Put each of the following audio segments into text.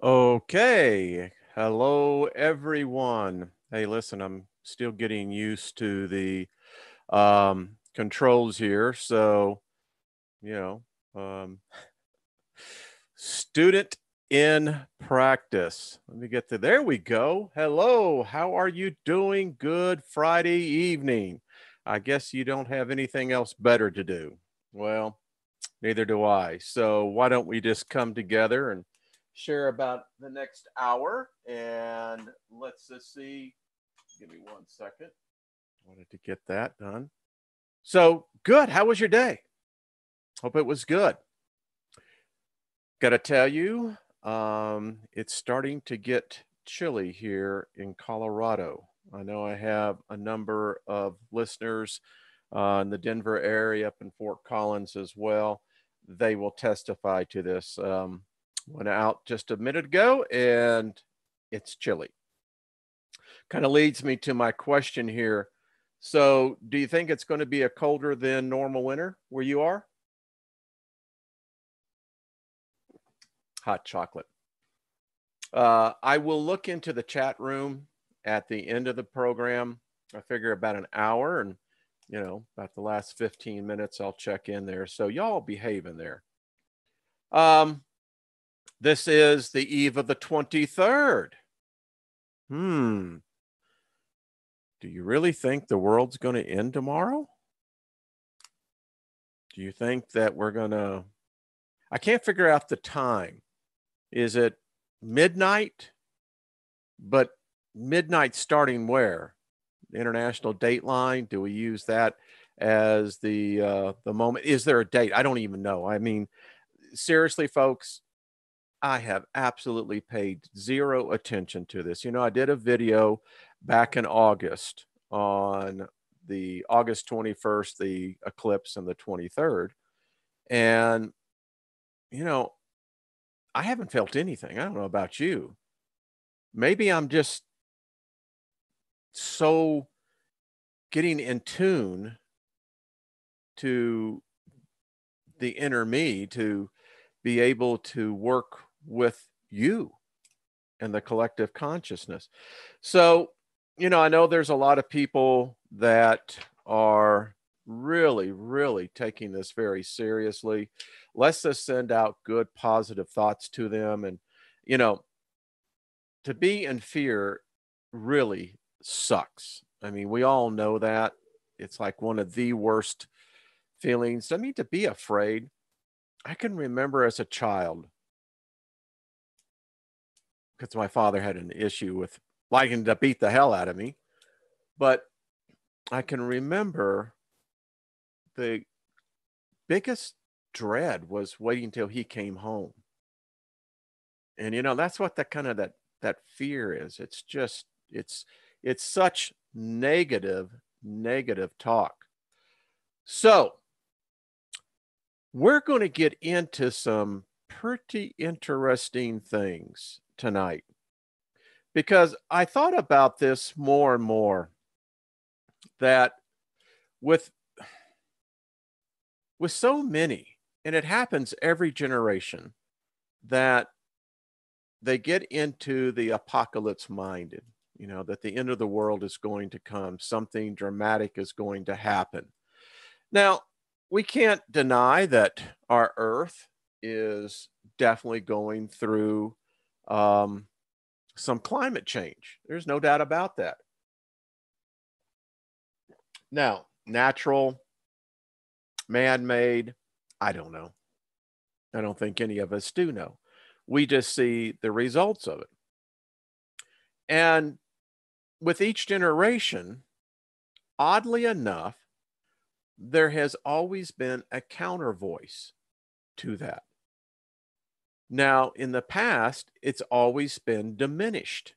Okay. Hello, everyone. Hey, listen, I'm still getting used to the controls here. So, you know, um, student in practice. Let me get to there we go. Hello. How are you doing? Good Friday evening. I guess you don't have anything else better to do. Well, neither do I. So why don't we just come together and share about the next hour? And let's just see. Give me 1 second. Wanted to get that done. So good. How was your day? Hope it was good. Got to tell you, it's starting to get chilly here in Colorado. I know I have a number of listeners in the Denver area, up in Fort Collins as well. They will testify to this. Went out just a minute ago and it's chilly. Kind of leads me to my question here. So, do you think it's going to be a colder than normal winter where you are? Hot chocolate. I will look into the chat room at the end of the program. I figure about an hour, and about the last 15 minutes, I'll check in there. So y'all behave in there. This is the eve of the 23rd. Do you really think the world's going to end tomorrow? Do you think that we're going to... I can't figure out the time. Is it midnight? But midnight starting where? The international date line? Do we use that as the moment? Is there a date? I don't even know. I mean, seriously, folks, I have absolutely paid zero attention to this. I did a video back in August on the August 21st, the eclipse, and the 23rd. And, I haven't felt anything. I don't know about you. Maybe I'm just so getting in tune to the inner me to be able to work with you and the collective consciousness. So, I know there's a lot of people that are really, really taking this very seriously. Let's just send out good, positive thoughts to them. And, to be in fear really sucks. I mean, we all know that. It's like one of the worst feelings. I mean, to be afraid. I can remember as a child, because my father had an issue with liking to beat the hell out of me. But I can remember the biggest dread was waiting till he came home. And that's what that fear is. It's just it's such negative talk. So, we're going to get into some pretty interesting things tonight, because I thought about this more and more, that with so many, and it happens every generation, that they get into the apocalypse minded, that the end of the world is going to come, something dramatic is going to happen. Now, we can't deny that our Earth is definitely going through some climate change. There's no doubt about that. Now, natural, man-made, I don't know. I don't think any of us do know. We just see the results of it. And with each generation, oddly enough, there has always been a counter voice to that. Now, in the past, it's always been diminished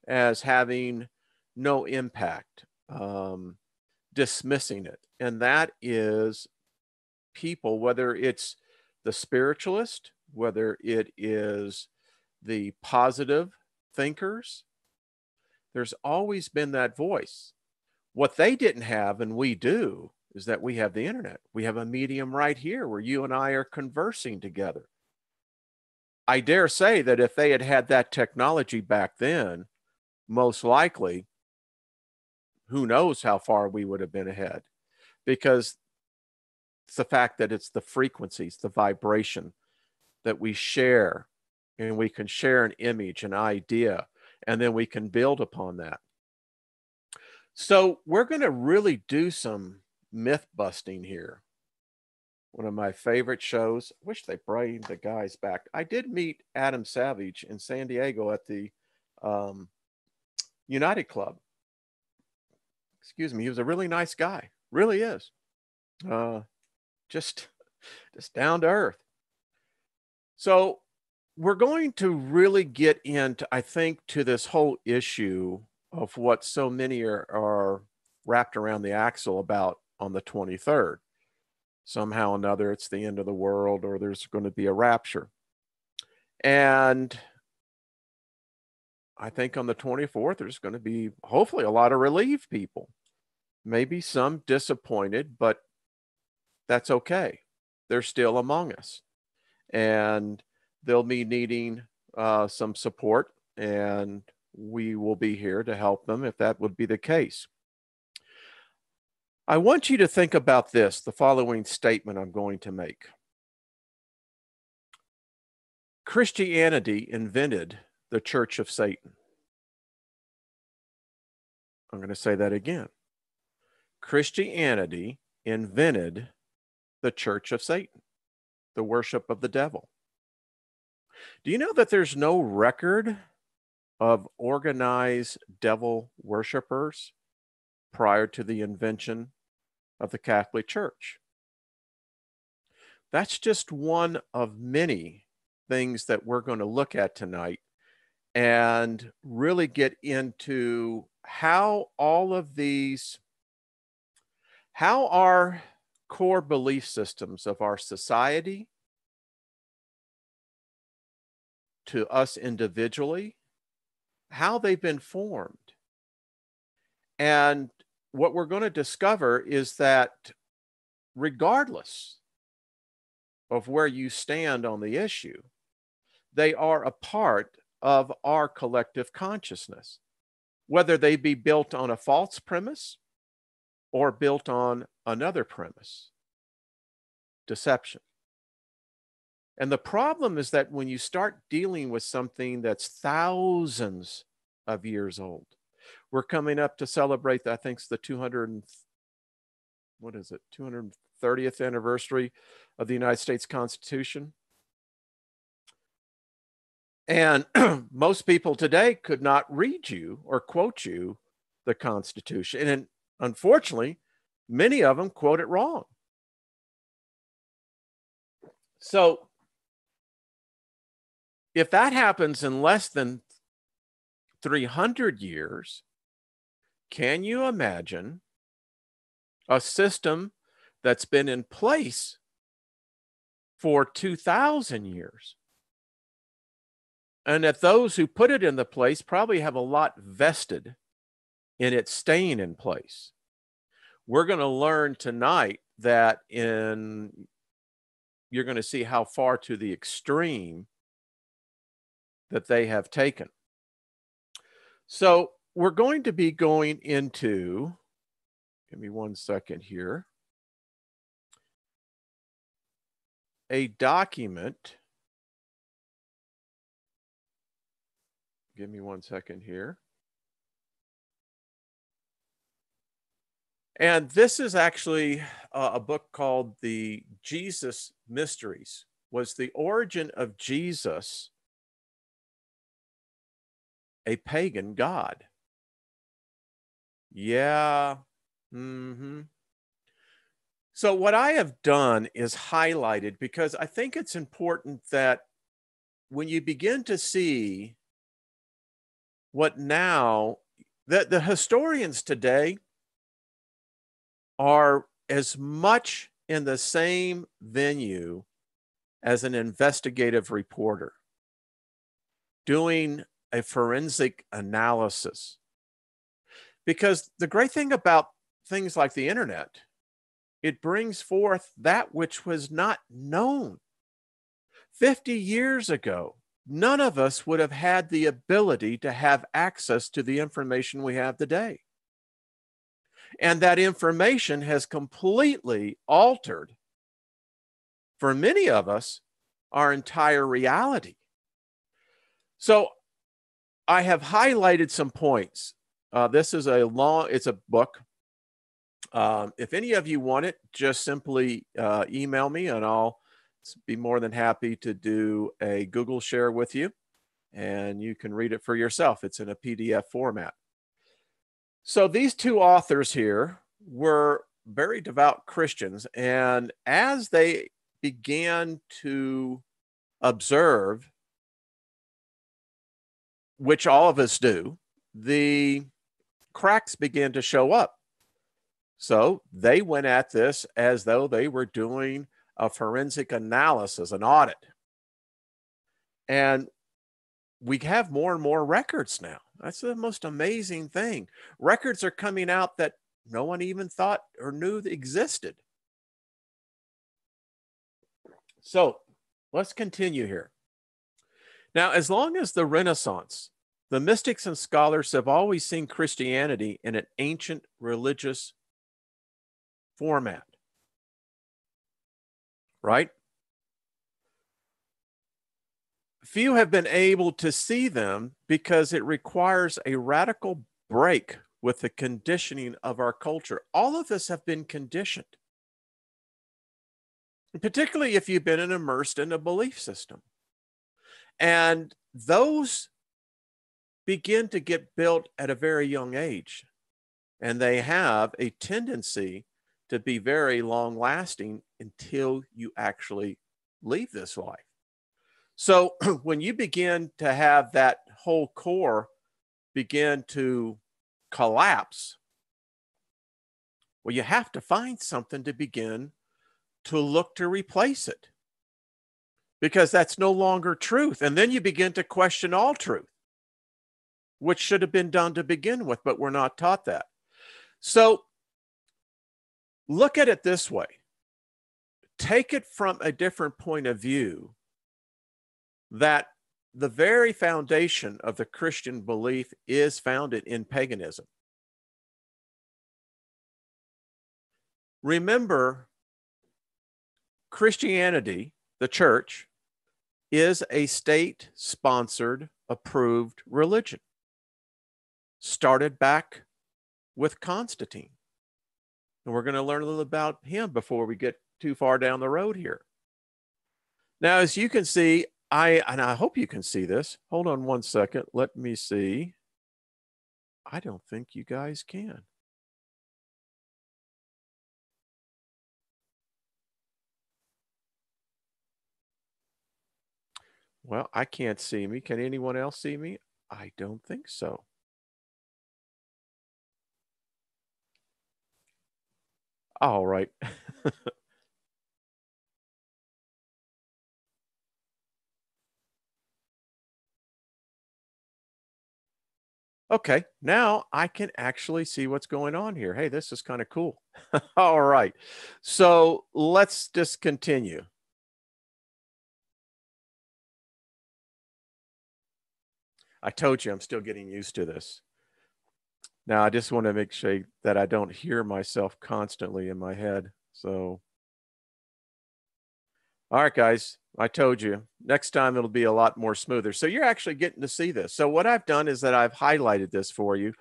as having no impact, dismissing it. And that is people, whether it's the spiritualist, whether it is the positive thinkers, there's always been that voice. What they didn't have, and we do, is that we have the internet. We have a medium right here where you and I are conversing together. I dare say that if they had had that technology back then, most likely, who knows how far we would have been ahead, because it's the fact that it's the frequencies, the vibration that we share, and we can share an image, an idea, and then we can build upon that. So we're going to really do some myth busting here. One of my favorite shows. I wish they brought the guys back. I did meet Adam Savage in San Diego at the United Club. Excuse me. He was a really nice guy. Really is. Just down to earth. So we're going to really get into, I think, to this whole issue of what so many are wrapped around the axle about on the 23rd. Somehow or another, it's the end of the world, or there's going to be a rapture. And I think on the 24th, there's going to be hopefully a lot of relieved people, maybe some disappointed, but that's okay. They're still among us, and they'll be needing some support, and we will be here to help them if that would be the case. I want you to think about this, the following statement I'm going to make. Christianity invented the Church of Satan. I'm going to say that again. Christianity invented the Church of Satan, the worship of the devil. Do you know that there's no record of organized devil worshipers prior to the invention of the Catholic Church? That's just one of many things that we're going to look at tonight and really get into how all of these, how our core belief systems of our society, to us individually, how they've been formed. And what we're going to discover is that regardless of where you stand on the issue, they are a part of our collective consciousness, whether they be built on a false premise or built on another premise, deception. And the problem is that when you start dealing with something that's thousands of years old, we're coming up to celebrate, I think it's the 230th anniversary of the United States Constitution. And most people today could not read you or quote you the Constitution. And unfortunately, many of them quote it wrong. So if that happens in less than 300 years, can you imagine a system that's been in place for 2,000 years? And that those who put it in the place probably have a lot vested in it staying in place. We're going to learn tonight that you're going to see how far to the extreme that they have taken. So we're going to be going into, give me one second here, a document. Give me one second here. And this is actually a book called The Jesus Mysteries. Was the origin of Jesus a pagan god? Yeah. So, what I have done is highlighted because I think it's important that when you begin to see what now, that the historians today are as much in the same venue as an investigative reporter doing a forensic analysis. Because the great thing about things like the internet, it brings forth that which was not known 50 years ago. None of us would have had the ability to have access to the information we have today. And that information has completely altered, for many of us, our entire reality. So I have highlighted some points. This is it's a book. If any of you want it, just simply email me and I'll be more than happy to do a Google share with you and you can read it for yourself. It's in a PDF format. So these two authors here were very devout Christians, and as they began to observe, which all of us do, the cracks began to show up. So they went at this as though they were doing a forensic analysis, an audit. And we have more and more records now. That's the most amazing thing. Records are coming out that no one even thought or knew existed. So let's continue here. Now, as long as the Renaissance, the mystics and scholars have always seen Christianity in an ancient religious format, right? Few have been able to see them because it requires a radical break with the conditioning of our culture. All of us have been conditioned, particularly if you've been immersed in a belief system. And those begin to get built at a very young age. And they have a tendency to be very long lasting until you actually leave this life. So when you begin to have that whole core begin to collapse, well, you have to find something to begin to look to replace it, because that's no longer truth. And then you begin to question all truth, which should have been done to begin with, but we're not taught that. So look at it this way. Take it from a different point of view, that the very foundation of the Christian belief is founded in paganism. Remember, Christianity, the church, is a state-sponsored, approved religion. Started back with Constantine. And we're going to learn a little about him before we get too far down the road here. Now, as you can see, and I hope you can see this. Hold on one second. Let me see. I don't think you guys can. Well, I can't see me. Can anyone else see me? I don't think so. All right. Okay, now I can actually see what's going on here. Hey, this is kind of cool. All right, so let's just continue. I told you I'm still getting used to this. Now, I just want to make sure that I don't hear myself constantly in my head. So, all right, guys, I told you. Next time it'll be a lot more smoother. So you're actually getting to see this. So what I've done is that I've highlighted this for you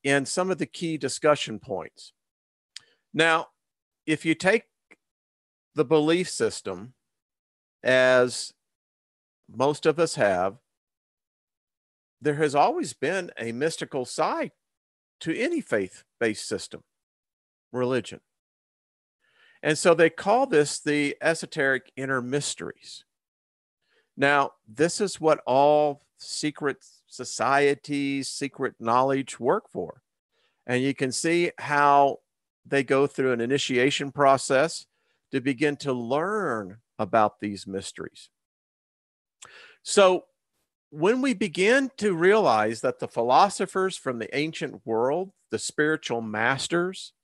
in some of the key discussion points. Now, if you take the belief system, as most of us have, there has always been a mystical side to any faith-based system, religion. And so they call this the esoteric inner mysteries. Now, this is what all secret societies, secret knowledge work for. And you can see how they go through an initiation process to begin to learn about these mysteries. So when we begin to realize that the philosophers from the ancient world, the spiritual masters,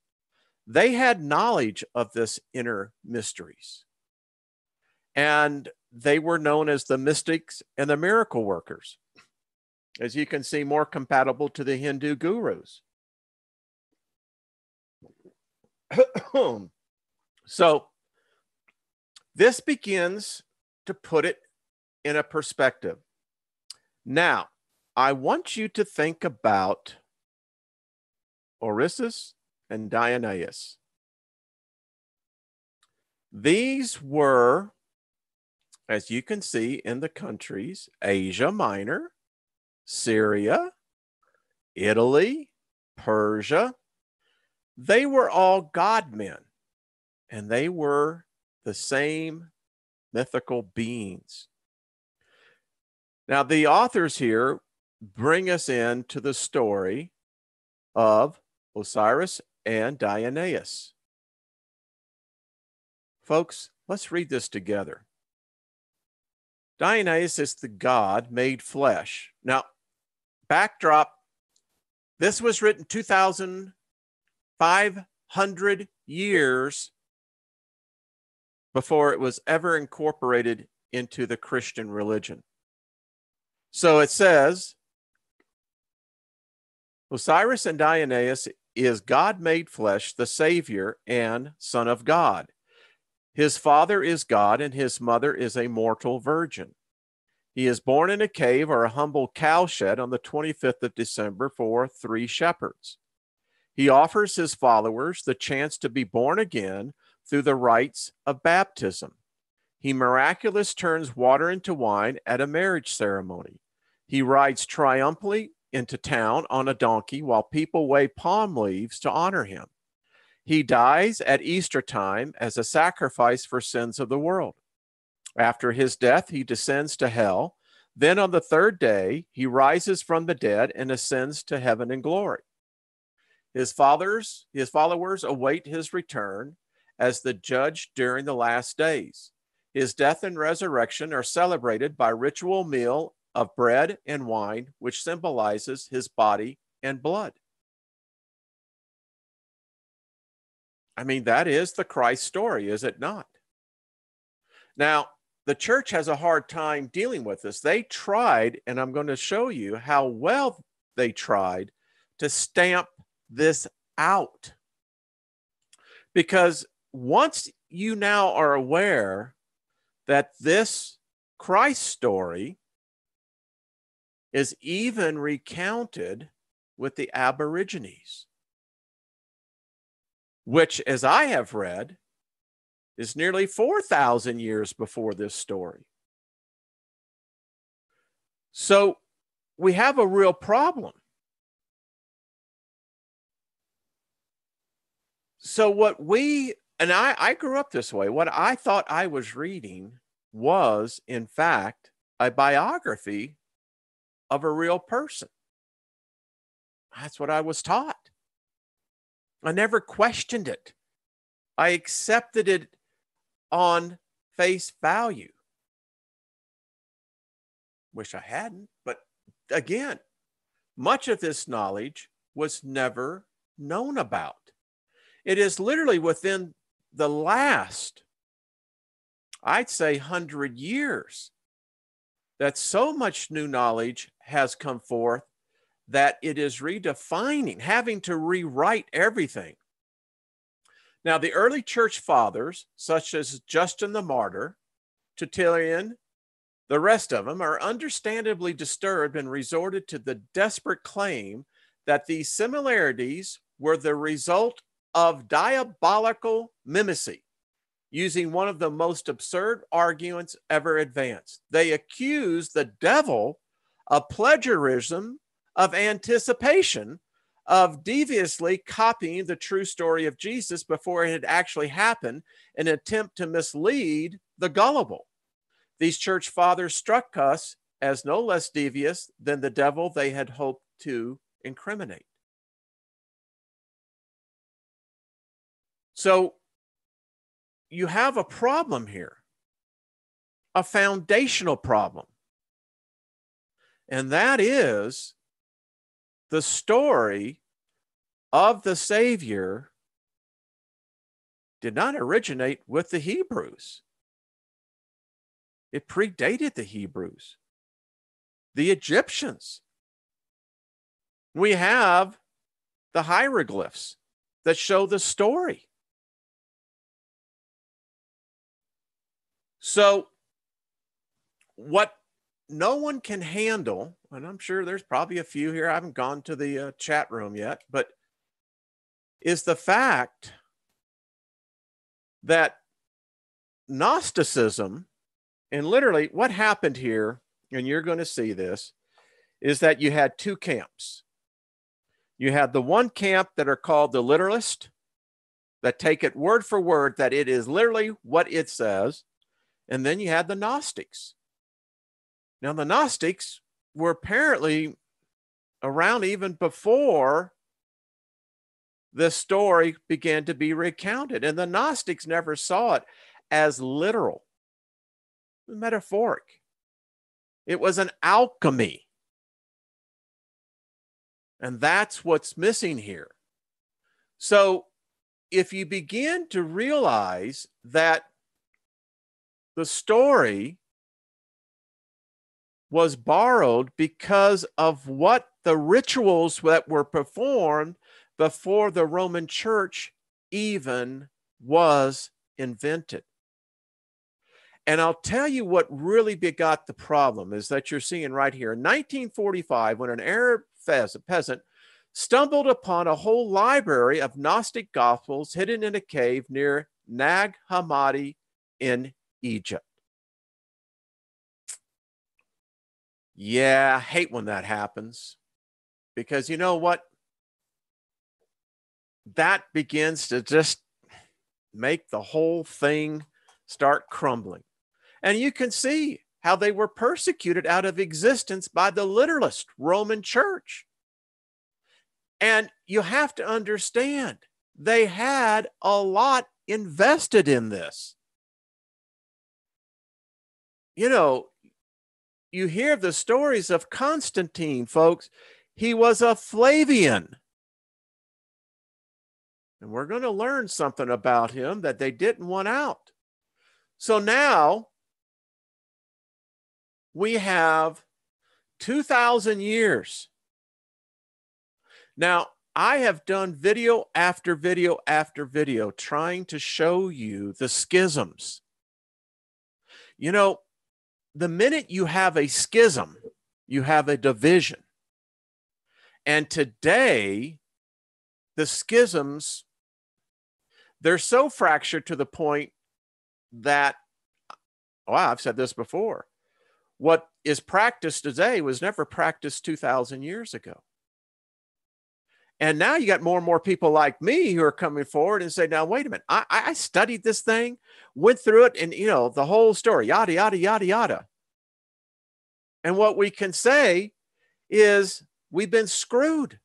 they had knowledge of this inner mysteries. And they were known as the mystics and the miracle workers. As you can see, more compatible to the Hindu gurus. So this begins to put it in a perspective. Now, I want you to think about Orpheus and Dionysus. These were, as you can see in the countries, Asia Minor, Syria, Italy, Persia. They were all god men, and they were the same mythical beings. Now, the authors here bring us into the story of Osiris and Dionysus. Folks, let's read this together. Dionysus, the god, made flesh. Now, backdrop, this was written 2,500 years before it was ever incorporated into the Christian religion. So it says, Osiris and Dionysus is God made flesh, the Savior and Son of God. His father is God and his mother is a mortal virgin. He is born in a cave or a humble cowshed on the 25th of December for 3 shepherds. He offers his followers the chance to be born again through the rites of baptism. He miraculously turns water into wine at a marriage ceremony. He rides triumphantly into town on a donkey while people wave palm leaves to honor him. He dies at Easter time as a sacrifice for sins of the world. After his death, he descends to hell. Then on the 3rd day, he rises from the dead and ascends to heaven in glory. His followers await his return as the judge during the last days. His death and resurrection are celebrated by ritual meal of bread and wine, which symbolizes his body and blood. I mean, that is the Christ story, is it not? Now, the church has a hard time dealing with this. They tried, and I'm going to show you how well they tried to stamp this out. Because once you now are aware that this Christ story is even recounted with the Aborigines, which, as I have read, is nearly 4,000 years before this story. So we have a real problem. So I grew up this way. What I thought I was reading was, in fact, a biography of a real person. That's what I was taught. I never questioned it. I accepted it on face value. Wish I hadn't, but again, much of this knowledge was never known about. It is literally within the last, I'd say, 100 years that so much new knowledge has come forth that it is redefining, having to rewrite everything. Now, the early church fathers, such as Justin the Martyr, Tertullian, the rest of them, are understandably disturbed and resorted to the desperate claim that these similarities were the result of diabolical mimecy, using one of the most absurd arguments ever advanced. They accused the devil of plagiarism, of anticipation, of deviously copying the true story of Jesus before it had actually happened in an attempt to mislead the gullible. These church fathers struck us as no less devious than the devil they had hoped to incriminate. So you have a problem here, a foundational problem. And that is the story of the Savior did not originate with the Hebrews. It predated the Hebrews, the Egyptians. We have the hieroglyphs that show the story. So what no one can handle, and I'm sure there's probably a few here, I haven't gone to the chat room yet, but is the fact that Gnosticism, and literally what happened here, and you're going to see this, is that you had two camps. You had the one camp that are called the literalist, that take it word for word, that it is literally what it says. And then you had the Gnostics. Now, the Gnostics were apparently around even before this story began to be recounted. And the Gnostics never saw it as literal, metaphoric. It was an alchemy. And that's what's missing here. So if you begin to realize that the story was borrowed because of what the rituals that were performed before the Roman Church even was invented. And I'll tell you what really begot the problem is that you're seeing right here. In 1945, when an Arab peasant stumbled upon a whole library of Gnostic Gospels hidden in a cave near Nag Hammadi in Egypt. Yeah, I hate when that happens, because you know what? That begins to just make the whole thing start crumbling. And you can see how they were persecuted out of existence by the literalist Roman Church. And you have to understand, they had a lot invested in this. You know, you hear the stories of Constantine, folks. He was a Flavian. And we're going to learn something about him that they didn't want out. So now we have 2,000 years. Now, I have done video after video after video trying to show you the schisms. You know, the minute you have a schism, you have a division. And today, the schisms, they're so fractured to the point that, wow, I've said this before, what is practiced today was never practiced 2,000 years ago. And now you got more and more people like me who are coming forward and say, now, wait a minute, I studied this thing, went through it, and, you know, the whole story, yada, yada, yada, yada. And what we can say is we've been screwed.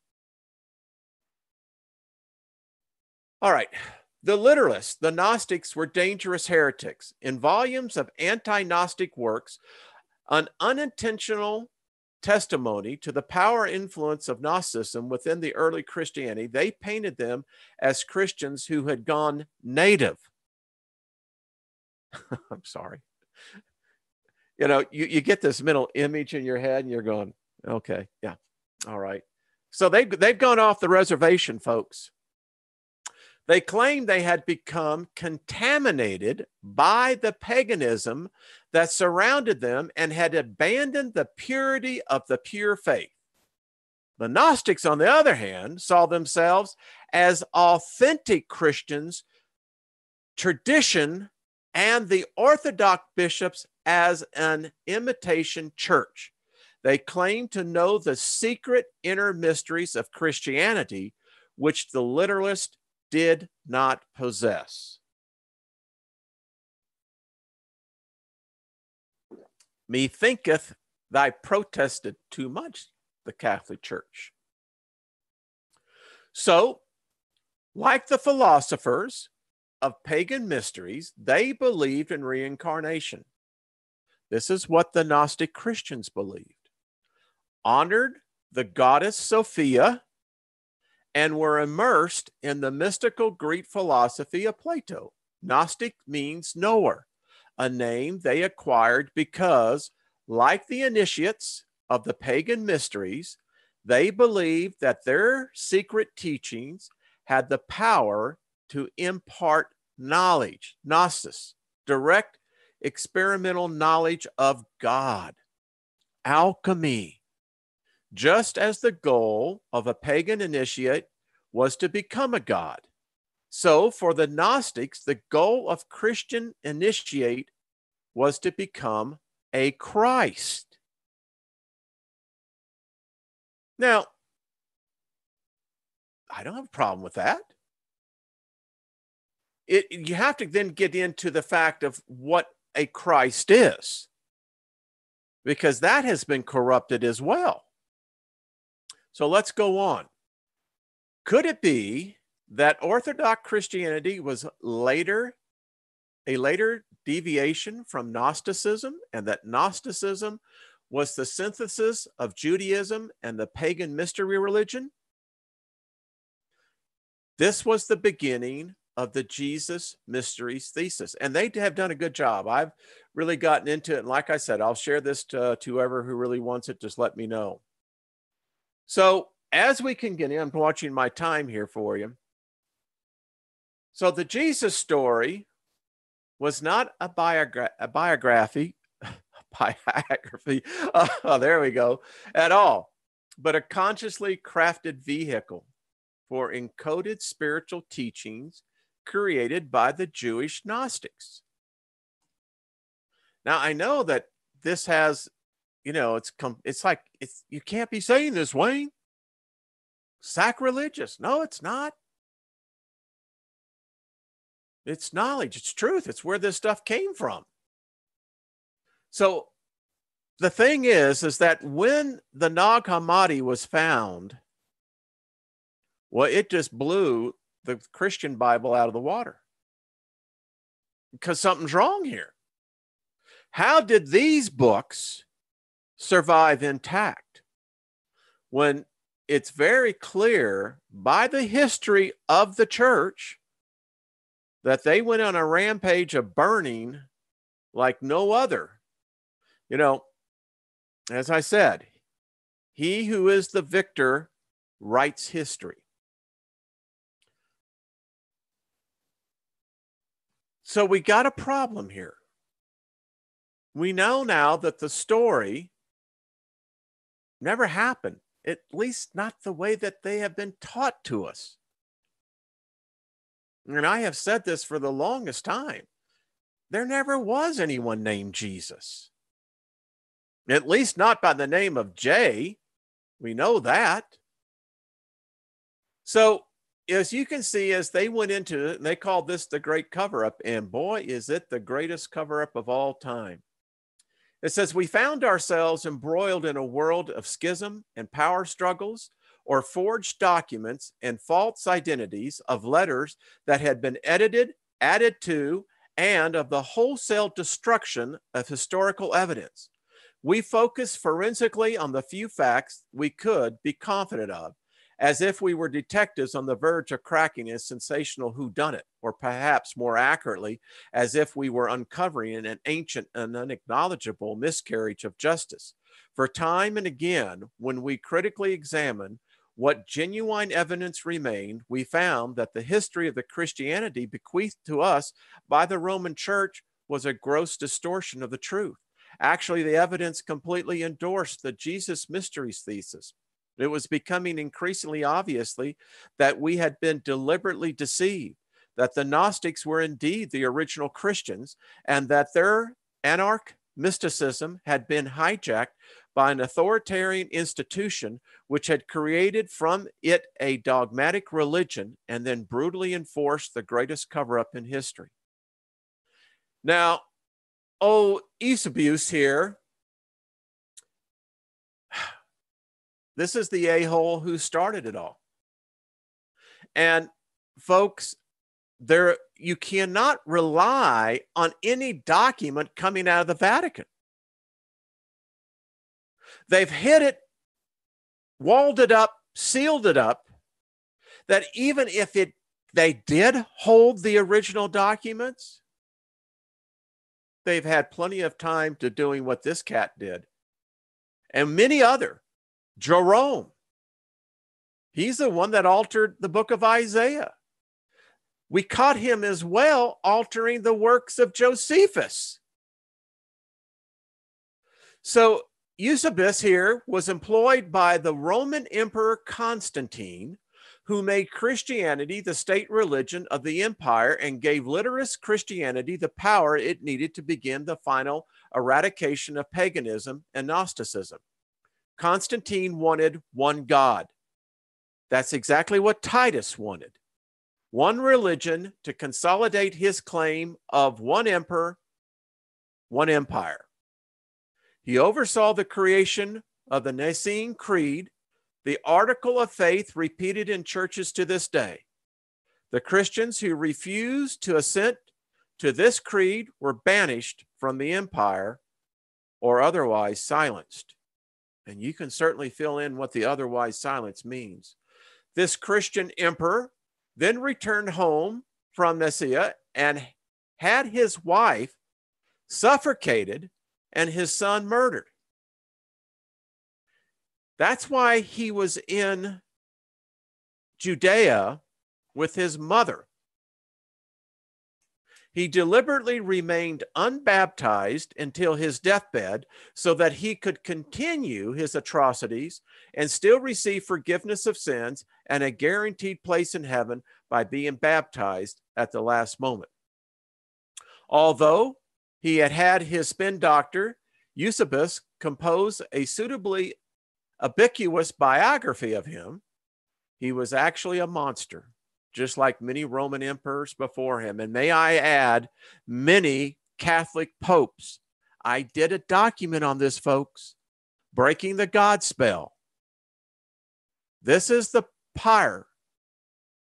All right. The literalists, the Gnostics, were dangerous heretics. In volumes of anti-Gnostic works, an unintentional testimony to the power and influence of Gnosticism within the early Christianity, they painted them as Christians who had gone native. I'm sorry. You know, you get this mental image in your head and you're going, okay, yeah, all right. So they've gone off the reservation, folks. They claimed they had become contaminated by the paganism that surrounded them and had abandoned the purity of the pure faith. The Gnostics, on the other hand, saw themselves as authentic Christians, tradition, and the Orthodox bishops as an imitation church. They claimed to know the secret inner mysteries of Christianity, which the literalist did not possess. Methinketh thy protested too much, the Catholic Church. So, like the philosophers of pagan mysteries, they believed in reincarnation. This is what the Gnostic Christians believed. Honored the goddess Sophia and were immersed in the mystical Greek philosophy of Plato. Gnostic means knower, a name they acquired because, like the initiates of the pagan mysteries, they believed that their secret teachings had the power to impart knowledge, gnosis, direct experimental knowledge of God, alchemy, just as the goal of a pagan initiate was to become a god. So for the Gnostics, the goal of Christian initiate was to become a Christ. Now, I don't have a problem with that. You have to then get into the fact of what a Christ is, because that has been corrupted as well. So let's go on. Could it be that Orthodox Christianity was a later deviation from Gnosticism, and that Gnosticism was the synthesis of Judaism and the pagan mystery religion? This was the beginning of the Jesus Mysteries thesis, and they have done a good job. I've really gotten into it, and like I said, I'll share this to whoever who really wants it. Just let me know. So as we can get in, I'm watching my time here for you. So the Jesus story was not a biography, there we go, at all, but a consciously crafted vehicle for encoded spiritual teachings created by the Jewish Gnostics. Now, I know that this has, it's like, you can't be saying this, Wayne. Sacrilegious. No, it's not. It's knowledge. It's truth. It's where this stuff came from. So the thing is that when the Nag Hammadi was found, well, it just blew the Christian Bible out of the water, because something's wrong here. How did these books survive intact when it's very clear by the history of the church that they went on a rampage of burning like no other? As I said, he who is the victor writes history. So we got a problem here. We know now that the story never happened, at least not the way that they have been taught to us. And I have said this for the longest time. There never was anyone named Jesus. At least not by the name of J. We know that. So as you can see, as they went into it, and they called this the great cover-up, and boy, is it the greatest cover-up of all time. It says, we found ourselves embroiled in a world of schism and power struggles, or forged documents and false identities of letters that had been edited, added to, and of the wholesale destruction of historical evidence. We focused forensically on the few facts we could be confident of, as if we were detectives on the verge of cracking a sensational whodunit, or perhaps more accurately, as if we were uncovering an ancient and unacknowledgeable miscarriage of justice. For time and again, when we critically examined what genuine evidence remained, we found that the history of the Christianity bequeathed to us by the Roman Church was a gross distortion of the truth. Actually, the evidence completely endorsed the Jesus Mysteries thesis. It was becoming increasingly obviously that we had been deliberately deceived, that the Gnostics were indeed the original Christians, and that their anarch mysticism had been hijacked by an authoritarian institution which had created from it a dogmatic religion and then brutally enforced the greatest cover-up in history. Now, Eusebius here, this is the a-hole who started it all. And folks, you cannot rely on any document coming out of the Vatican. They've hid it, walled it up, sealed it up, that even if they did hold the original documents, they've had plenty of time to doing what this cat did. And many other. Jerome, he's the one that altered the book of Isaiah. We caught him as well altering the works of Josephus. So Eusebius here was employed by the Roman Emperor Constantine, who made Christianity the state religion of the empire and gave literist Christianity the power it needed to begin the final eradication of paganism and Gnosticism. Constantine wanted one God. That's exactly what Titus wanted. One religion to consolidate his claim of one emperor, one empire. He oversaw the creation of the Nicene Creed, the article of faith repeated in churches to this day. The Christians who refused to assent to this creed were banished from the empire or otherwise silenced. And you can certainly fill in what the otherwise silence means. This Christian emperor then returned home from Nicaea and had his wife suffocated and his son murdered. That's why he was in Judea with his mother. He deliberately remained unbaptized until his deathbed so that he could continue his atrocities and still receive forgiveness of sins and a guaranteed place in heaven by being baptized at the last moment. Although he had had his spin doctor, Eusebius, compose a suitably ubiquitous biography of him, he was actually a monster, just like many Roman emperors before him. And may I add, many Catholic popes. I did a document on this, folks. Breaking the God spell. This is the pyre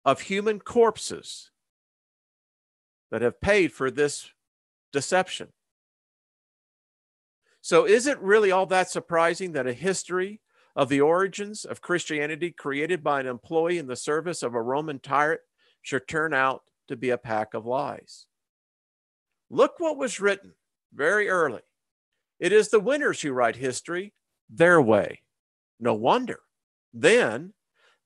of human corpses that have paid for this deception. So is it really all that surprising that a history of the origins of Christianity created by an employee in the service of a Roman tyrant should turn out to be a pack of lies? Look what was written very early. It is the winners who write history their way. No wonder then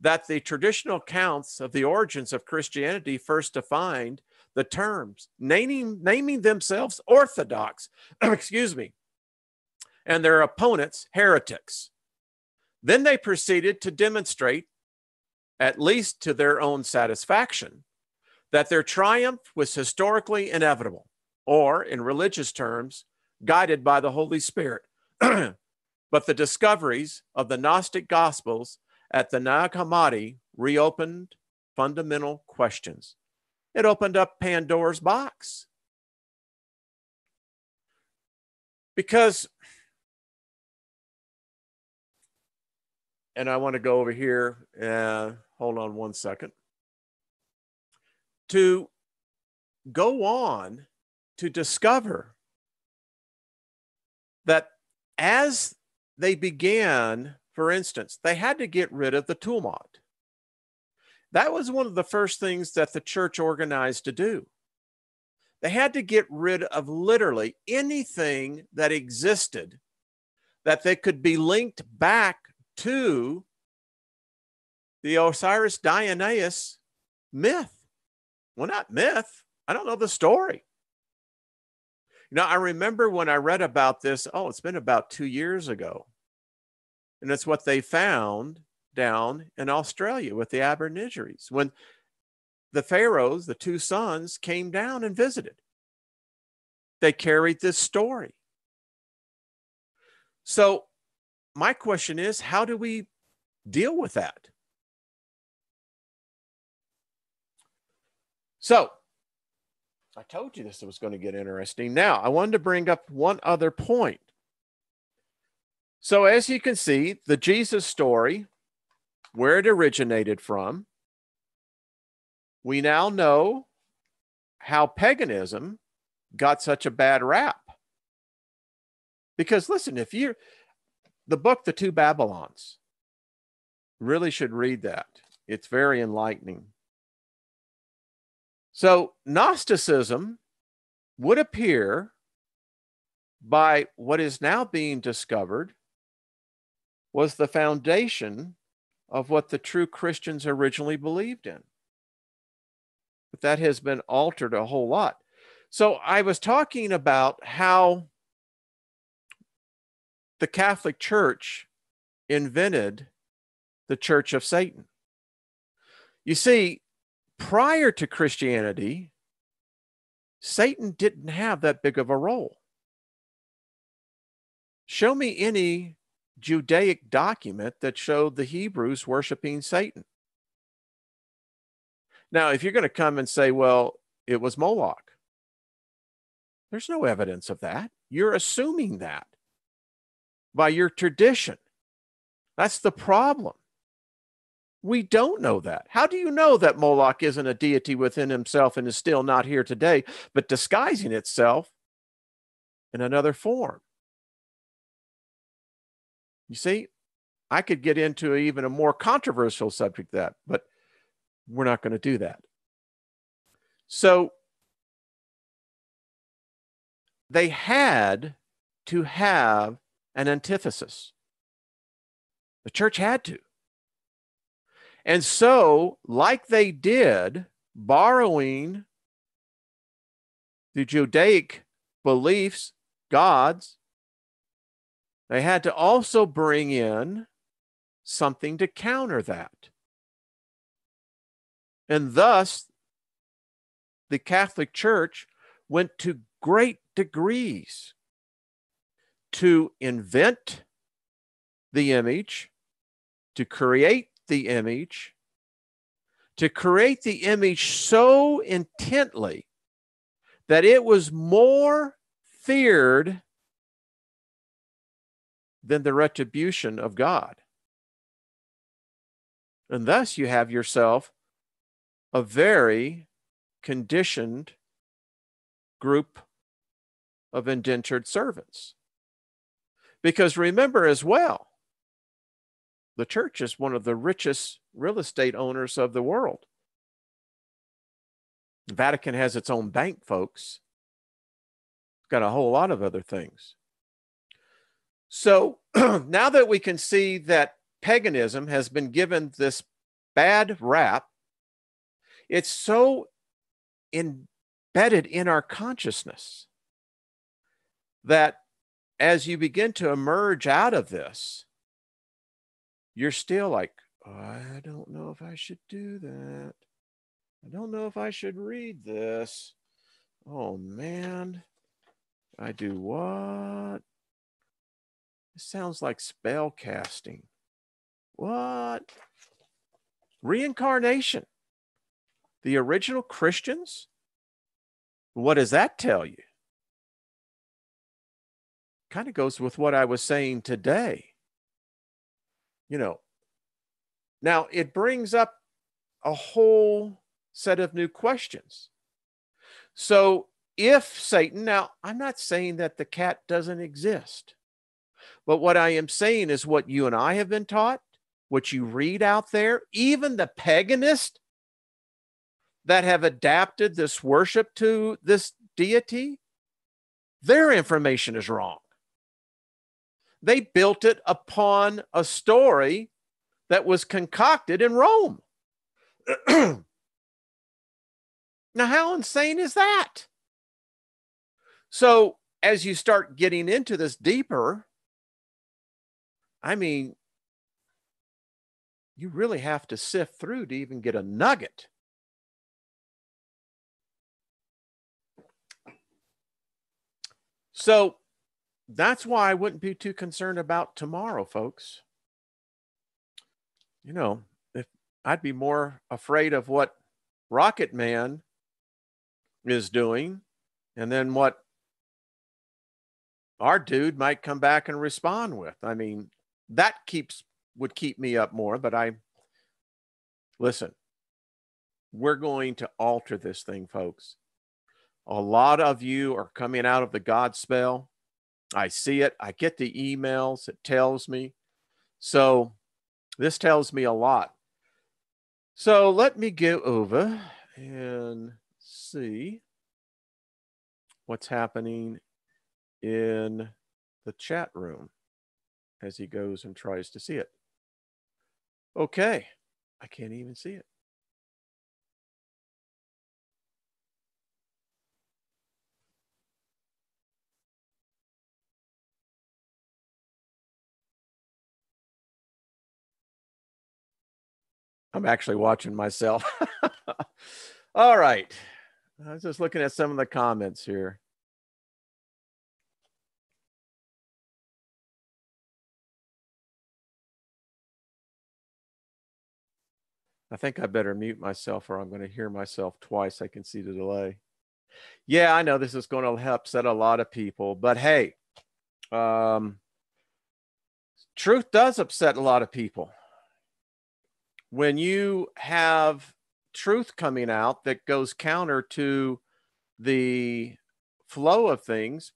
that the traditional accounts of the origins of Christianity first defined the terms, naming themselves orthodox, and their opponents heretics. Then they proceeded to demonstrate, at least to their own satisfaction, that their triumph was historically inevitable, or in religious terms, guided by the Holy Spirit. But the discoveries of the Gnostic Gospels at the Nag Hammadi reopened fundamental questions. It opened up Pandora's box. Because, and I want to go over here, hold on one second. To go on to discover that as they began, for instance, they had to get rid of the tumult. That was one of the first things that the church organized to do. They had to get rid of literally anything that existed that they could be linked back to the Osiris Dionysus myth. Well, not myth. I don't know the story. You know, I remember when I read about this, it's been about 2 years ago. And it's what they found down in Australia with the Aborigines when the pharaohs, the two sons, came down and visited. They carried this story. So my question is, how do we deal with that? So I told you this was going to get interesting. Now, I wanted to bring up one other point. So as you can see, the Jesus story, where it originated from, we now know how paganism got such a bad rap. Because listen, the book, The Two Babylons, really should read that. It's very enlightening. So Gnosticism would appear, by what is now being discovered, was the foundation of what the true Christians originally believed in. But that has been altered a whole lot. So I was talking about how the Catholic Church invented the Church of Satan. You see, prior to Christianity, Satan didn't have that big of a role. Show me any Judaic document that showed the Hebrews worshiping Satan. Now, if you're going to come and say, well, it was Moloch, there's no evidence of that. You're assuming that by your tradition. That's the problem. We don't know that. How do you know that Moloch isn't a deity within himself and is still not here today, but disguising itself in another form? You see, I could get into even a more controversial subject that, but we're not going to do that. So they had to have an antithesis. The church had to. And so, like they did, borrowing the Judaic beliefs, gods, they had to also bring in something to counter that. And thus, the Catholic Church went to great degrees to invent the image, to create the image, so intently that it was more feared than the retribution of God. And thus you have yourself a very conditioned group of indentured servants. Because remember as well, the church is one of the richest real estate owners of the world. The Vatican has its own bank, folks. It's got a whole lot of other things. So now that we can see that paganism has been given this bad rap, it's so embedded in our consciousness that as you begin to emerge out of this, you're still like, oh, I don't know if I should do that. I don't know if I should read this. Oh, man. I do what? It sounds like spell casting. What? Reincarnation. The original Christians? What does that tell you? Kind of goes with what I was saying today. You know, now it brings up a whole set of new questions. So if Satan, now I'm not saying that the cat doesn't exist, but what I am saying is what you and I have been taught, what you read out there, even the paganists that have adapted this worship to this deity, their information is wrong. They built it upon a story that was concocted in Rome. Now, how insane is that? So, as you start getting into this deeper, I mean, you really have to sift through to even get a nugget. So, That's why I wouldn't be too concerned about tomorrow, folks. You know, if I'd be more afraid of what Rocket Man is doing and then what our dude might come back and respond with. I mean, that would keep me up more, but listen, we're going to alter this thing, folks. A lot of you are coming out of the God spell. I see it. I get the emails. It tells me. So this tells me a lot. So let me go over and see what's happening in the chat room as he goes and tries to see it. Okay. I can't even see it. I'm actually watching myself. All right. I was just looking at some of the comments here. I think I better mute myself or I'm going to hear myself twice. I can see the delay. Yeah, I know this is going to upset a lot of people, but hey, truth does upset a lot of people. When you have truth coming out that goes counter to the flow of things,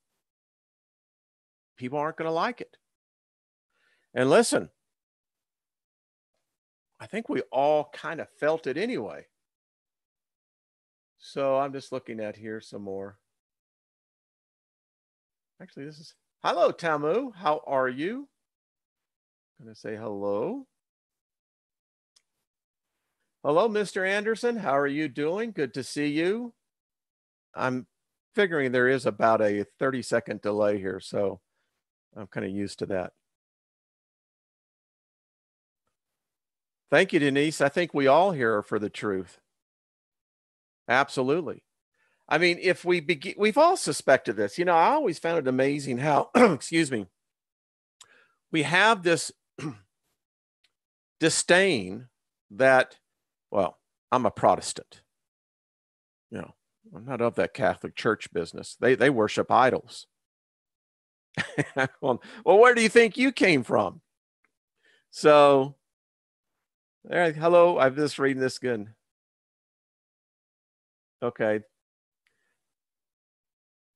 people aren't going to like it. And listen, I think we all kind of felt it anyway. So I'm just looking at here some more. Actually, this is hello, Tamu. How are you? I'm going to say hello. Hello, Mr. Anderson. How are you doing? Good to see you. I'm figuring there is about a 30-second delay here, so I'm kind of used to that. Thank you, Denise. I think we all here are for the truth. Absolutely. I mean, if we begin, we've all suspected this. You know, I always found it amazing how, excuse me, we have this disdain that, well, I'm a Protestant. You know, I'm not of that Catholic Church business. They worship idols. Well, where do you think you came from? So, hello. I'm just reading this again. Okay.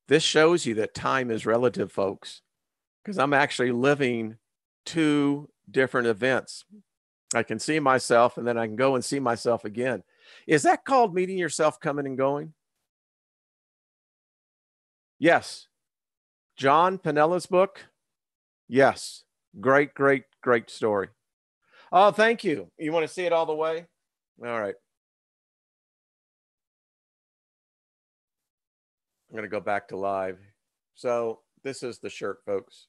This shows you that time is relative, folks, because I'm actually living two different events. I can see myself and then I can go and see myself again. Is that called meeting yourself coming and going? Yes. John Pinella's book? Yes. Great, great, great story. Oh, thank you. You want to see it all the way? All right. I'm going to go back to live. So this is the shirt, folks.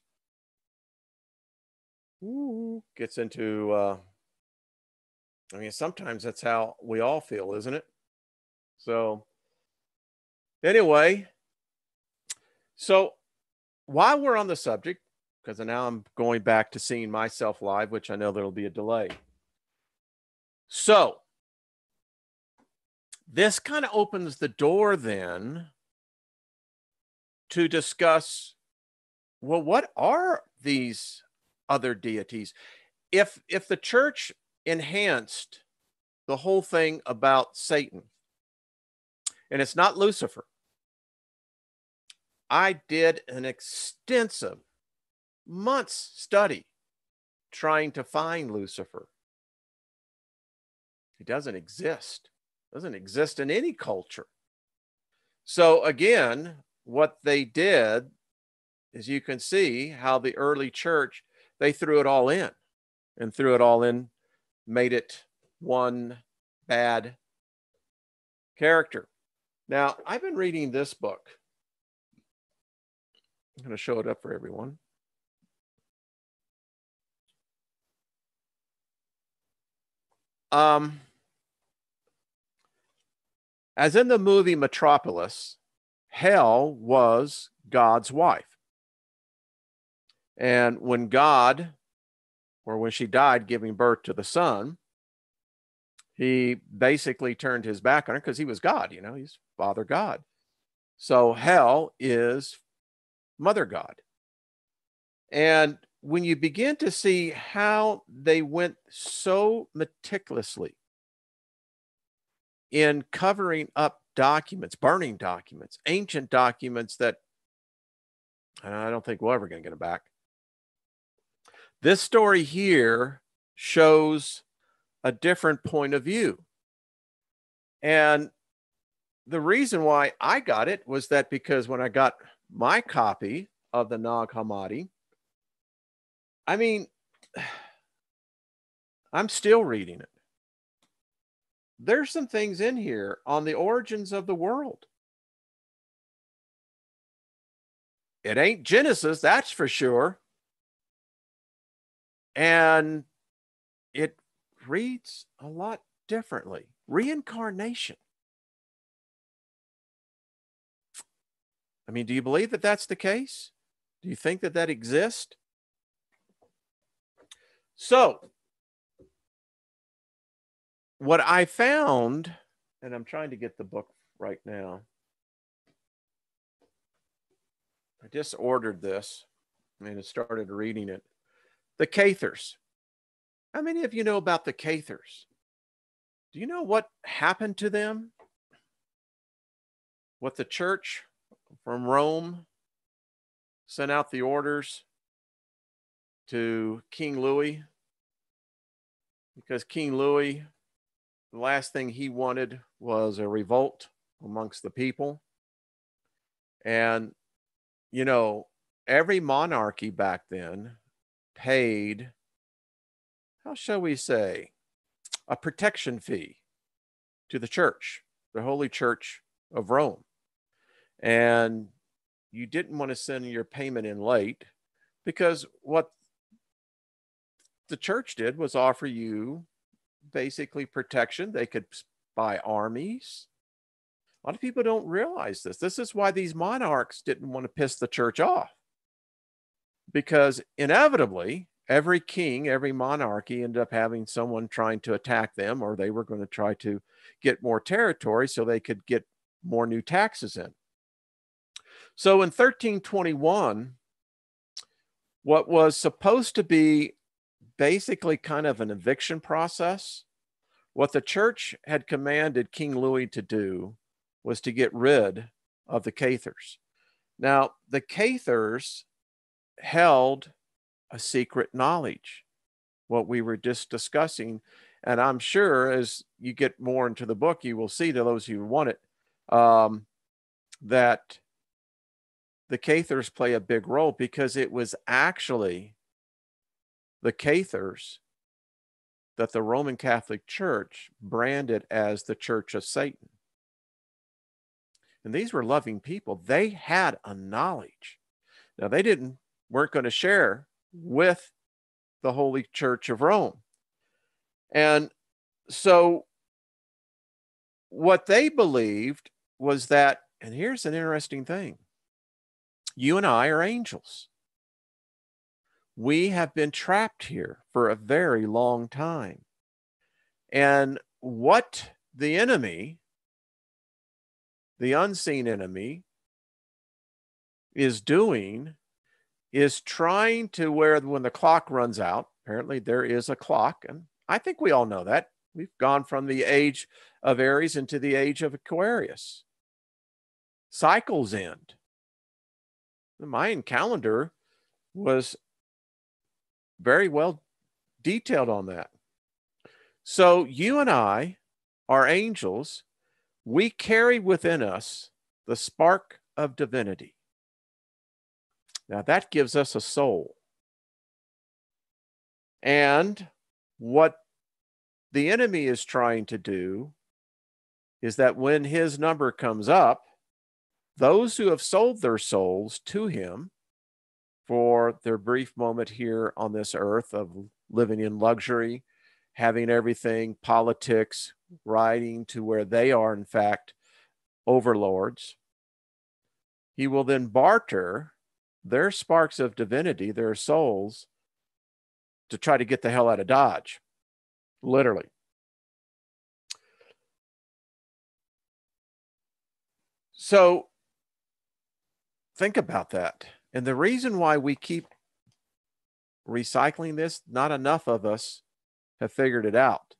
Ooh, gets into, I mean, sometimes that's how we all feel, isn't it? So anyway, so while we're on the subject, because now I'm going back to seeing myself live, which I know there'll be a delay. So this kind of opens the door then to discuss, well, what are these other deities? If the church enhanced the whole thing about Satan, and it's not Lucifer, I did an extensive months study trying to find Lucifer. He doesn't exist in any culture. So again, what they did is, you can see how the early church, they threw it all in, made it one bad character. Now, I've been reading this book. I'm going to show it up for everyone. As in the movie Metropolis, hell was God's wife. And when God, or when she died giving birth to the son, he basically turned his back on her because he was God, he's Father God. So hell is Mother God. And when you begin to see how they went so meticulously in covering up documents, burning documents, ancient documents that I don't think we're ever going to get them back. This story here shows a different point of view. And the reason why I got it was that because when I got my copy of the Nag Hammadi, I mean, I'm still reading it. There's some things in here on the origins of the world. It ain't Genesis, that's for sure. And it reads a lot differently. Reincarnation. I mean, do you believe that that's the case? Do you think that that exists? So, what I found, and I'm trying to get the book right now. I just ordered this and started reading it. The Cathars. How many of you know about the Cathars? Do you know what happened to them? What the church from Rome sent out the orders to King Louis? Because King Louis, the last thing he wanted was a revolt amongst the people. And, every monarchy back then paid, how shall we say, a protection fee to the church, the Holy Church of Rome. And you didn't want to send your payment in late because what the church did was offer you basically protection. They could buy armies. A lot of people don't realize this. This is why these monarchs didn't want to piss the church off, because inevitably every king, every monarchy ended up having someone trying to attack them, or they were going to try to get more territory so they could get more new taxes in. So in 1321, what was supposed to be basically kind of an eviction process, what the church had commanded King Louis to do was to get rid of the Cathars. Now, the Cathars held a secret knowledge, what we were just discussing. And I'm sure as you get more into the book, you will see, to those who want it, that the Cathars play a big role, because it was actually the Cathars that the Roman Catholic Church branded as the Church of Satan. And these were loving people. They had a knowledge. Now, they weren't going to share with the Holy Church of Rome. And so what they believed was that, and here's an interesting thing, you and I are angels. We have been trapped here for a very long time. And what the enemy, the unseen enemy, is doing is trying to, where when the clock runs out, apparently there is a clock, and I think we all know that. We've gone from the age of Aries into the age of Aquarius. Cycles end. The Mayan calendar was very well detailed on that. So you and I are angels. We carry within us the spark of divinity. Now that gives us a soul. And what the enemy is trying to do is that when his number comes up, those who have sold their souls to him for their brief moment here on this earth of living in luxury, having everything, politics, riding to where they are, in fact, overlords, he will then barter their sparks of divinity, their souls, to try to get the hell out of Dodge, literally. So think about that. And the reason why we keep recycling this, not enough of us have figured it out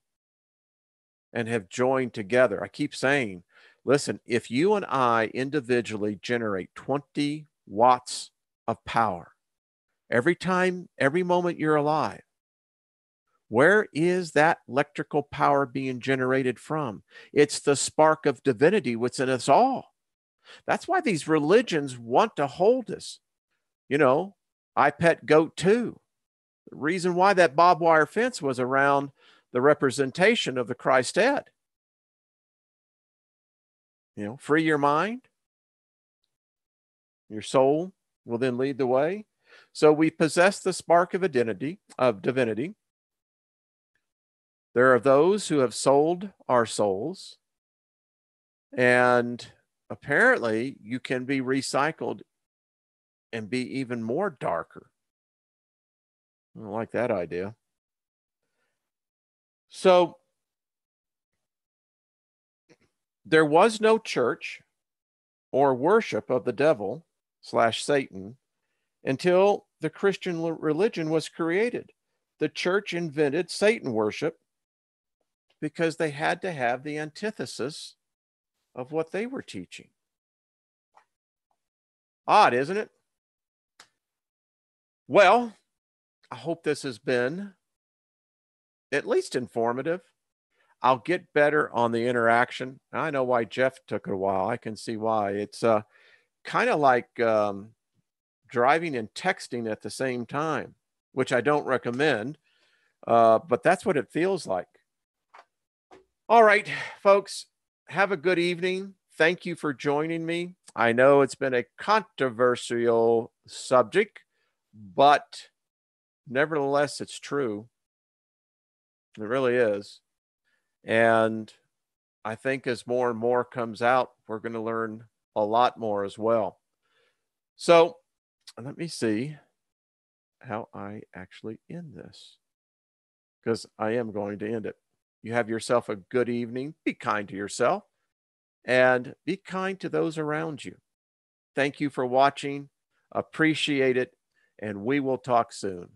and have joined together. I keep saying, listen, if you and I individually generate 20 watts of power every time, every moment you're alive, where is that electrical power being generated from? It's the spark of divinity within us all. That's why these religions want to hold us. You know, I pet goat too. The reason why that barbed wire fence was around the representation of the Christ head. You know, free your mind, your soul will then lead the way. So we possess the spark of divinity. There are those who have sold our souls, and apparently you can be recycled and be even more darker. I don't like that idea. So there was no church or worship of the devil / Satan until the Christian religion was created. The church invented Satan worship because they had to have the antithesis of what they were teaching. Odd, isn't it? Well, I hope this has been at least informative. I'll get better on the interaction. I know why Jeff took a while. I can see why. It's kind of like driving and texting at the same time, which I don't recommend, but that's what it feels like. All right, folks, have a good evening. Thank you for joining me. I know it's been a controversial subject, but nevertheless, it's true. It really is. And I think as more and more comes out, we're going to learn a lot more as well. So let me see how I actually end this, because I am going to end it. You have yourself a good evening. Be kind to yourself and be kind to those around you. Thank you for watching. Appreciate it. And we will talk soon.